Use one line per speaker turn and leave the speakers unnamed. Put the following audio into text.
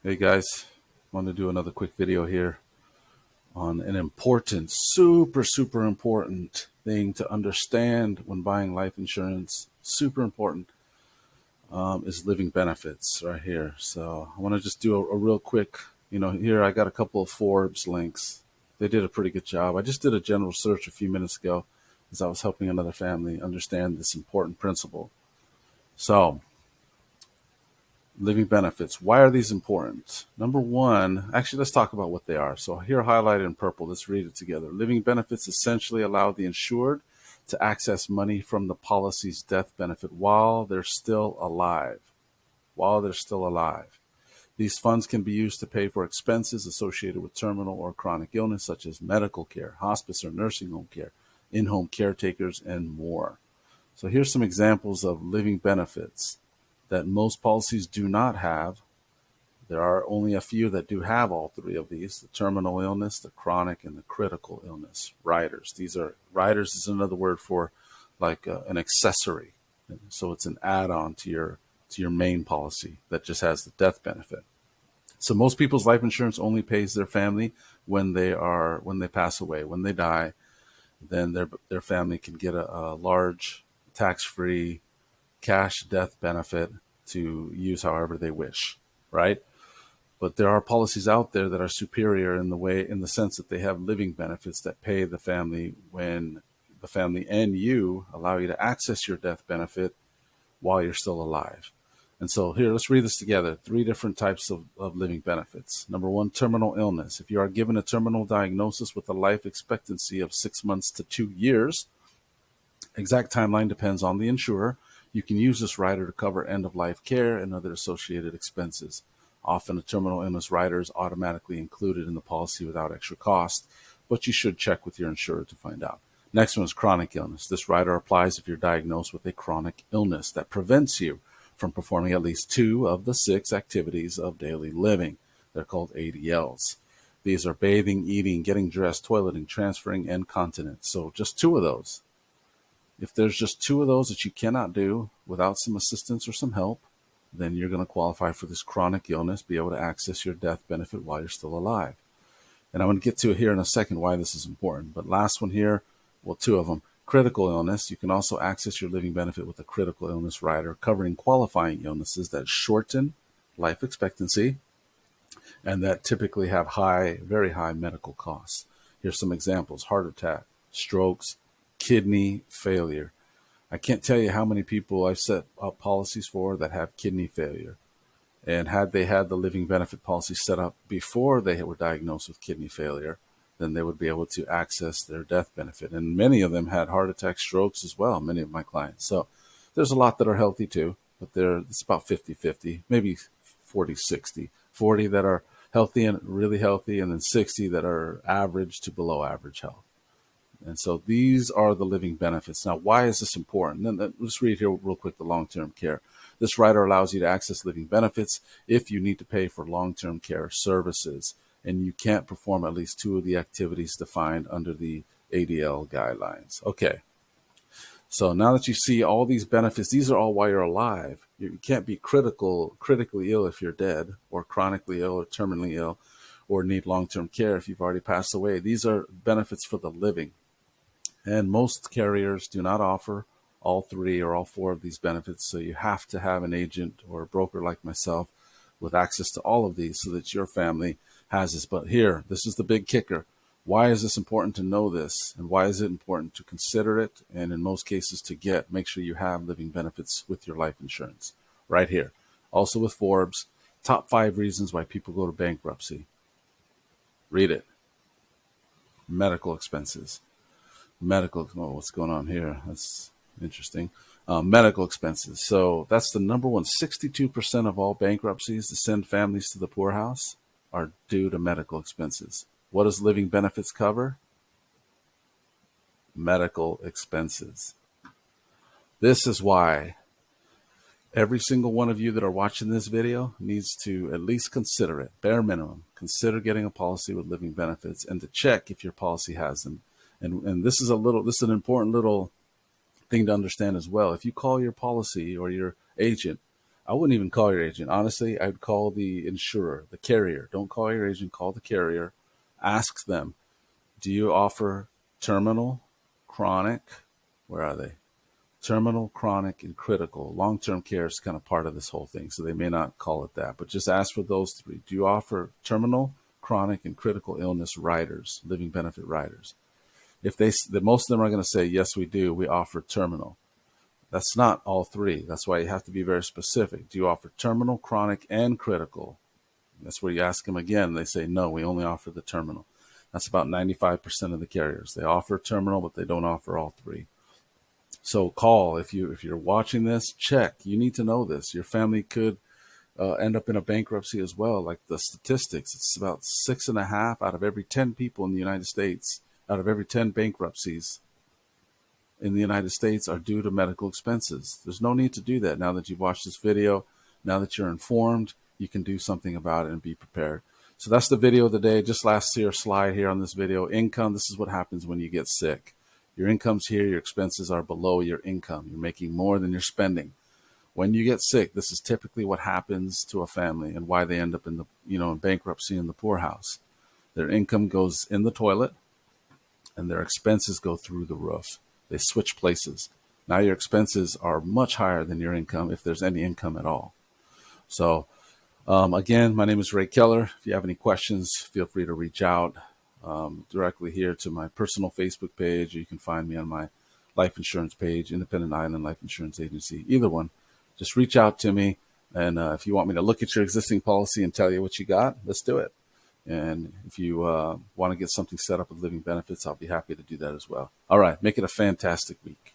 Hey guys, want to do another quick video here on an important, super important thing to understand when buying life insurance. Super important is living benefits right here. So I want to just do a real quick, here I got a couple of Forbes links. They did a pretty good job. I just did a general search a few minutes ago as I was helping another family understand this important principle. So living benefits. Why are these important? Number one, actually, let's talk about what they are. So here highlighted in purple, let's read it together. Living benefits essentially allow the insured to access money from the policy's death benefit while they're still alive. While they're still alive. These funds can be used to pay for expenses associated with terminal or chronic illness, such as medical care, hospice or nursing home care, in-home caretakers, and more. So here's some examples of living benefits that most policies do not have. There are only a few that do have all three of these: the terminal illness, the chronic, and the critical illness riders. Riders is another word for like an accessory. So it's an add-on to your main policy that just has the death benefit. So most people's life insurance only pays their family when they pass away, when they die. Then their family can get a large tax-free cash death benefit to use however they wish, right? But there are policies out there that are superior in the sense that they have living benefits that pay the family when the family and you allow you to access your death benefit while you're still alive. And so here, let's read this together. Three different types of living benefits. Number one, terminal illness. If you are given a terminal diagnosis with a life expectancy of 6 months to 2 years, exact timeline depends on the insurer. You can use this rider to cover end-of-life care and other associated expenses. Often a terminal illness rider is automatically included in the policy without extra cost, but you should check with your insurer to find out. Next one is chronic illness. This rider applies if you're diagnosed with a chronic illness that prevents you from performing at least 2 of the 6 activities of daily living. They're called ADLs. These are bathing, eating, getting dressed, toileting, transferring, and continence. So just 2 of those. If there's just 2 of those that you cannot do without some assistance or some help, then you're going to qualify for this chronic illness, be able to access your death benefit while you're still alive. And I'm going to get to it here in a second why this is important. But last one here, well, 2 of them. Critical illness. You can also access your living benefit with a critical illness rider covering qualifying illnesses that shorten life expectancy and that typically have very high medical costs. Here's some examples: heart attack, strokes, kidney failure. I can't tell you how many people I've set up policies for that have kidney failure. And had they had the living benefit policy set up before they were diagnosed with kidney failure, then they would be able to access their death benefit. And many of them had heart attack, strokes as well, many of my clients. So there's a lot that are healthy too, but it's about 50-50, maybe 40-60. 40 that are healthy and really healthy, and then 60 that are average to below average health. And so these are the living benefits. Now, why is this important? And let's read here real quick the long-term care. This rider allows you to access living benefits if you need to pay for long-term care services and you can't perform at least 2 of the activities defined under the ADL guidelines. Okay, so now that you see all these benefits, these are all while you're alive. You can't be critically ill if you're dead, or chronically ill or terminally ill, or need long-term care if you've already passed away. These are benefits for the living. And most carriers do not offer all 3 or all 4 of these benefits. So you have to have an agent or a broker like myself with access to all of these so that your family has this. But here, this is the big kicker. Why is this important to know this? And why is it important to consider it? And in most cases make sure you have living benefits with your life insurance right here. Also with Forbes, top 5 reasons why people go to bankruptcy. Read it. Medical expenses. What's going on here? That's interesting. Medical expenses. So that's the number one. 62% of all bankruptcies to send families to the poorhouse are due to medical expenses. What does living benefits cover? Medical expenses. This is why every single one of you that are watching this video needs to at least consider it. Bare minimum, consider getting a policy with living benefits and to check if your policy has them. And this is an important little thing to understand as well. If you call your policy or your agent I wouldn't even call your agent. Honestly, I'd call the insurer, the carrier. Don't call your agent, call the carrier. Ask them, do you offer terminal, chronic? Where are they? Terminal, chronic, and critical. Long-term care is kind of part of this whole thing, so they may not call it that, but just ask for those three. Do you offer terminal, chronic, and critical illness riders, living benefit riders? If most of them are going to say, yes, we do, we offer terminal. That's not all three. That's why you have to be very specific. Do you offer terminal, chronic, and critical? That's where you ask them again. They say, no, we only offer the terminal. That's about 95% of the carriers. They offer terminal, but they don't offer all three. So call if you're watching this. Check. You need to know this. Your family could end up in a bankruptcy as well. Like the statistics, it's about 6.5 out of every 10 people in the United States, out of every 10 bankruptcies in the United States are due to medical expenses. There's no need to do that. Now that you've watched this video, now that you're informed, you can do something about it and be prepared. So that's the video of the day. Just last year slide here on this video. Income, this is what happens when you get sick. Your income's here, your expenses are below your income. You're making more than you're spending. When you get sick, this is typically what happens to a family and why they end up in the, in bankruptcy in the poorhouse. Their income goes in the toilet and their expenses go through the roof. They switch places. Now your expenses are much higher than your income, if there's any income at all. So again, my name is Ray Keller. If you have any questions, feel free to reach out directly here to my personal Facebook page, or you can find me on my life insurance page, Independent Island Life Insurance Agency, either one. Just reach out to me. And if you want me to look at your existing policy and tell you what you got, let's do it. And if you want to get something set up with living benefits, I'll be happy to do that as well. All right. Make it a fantastic week.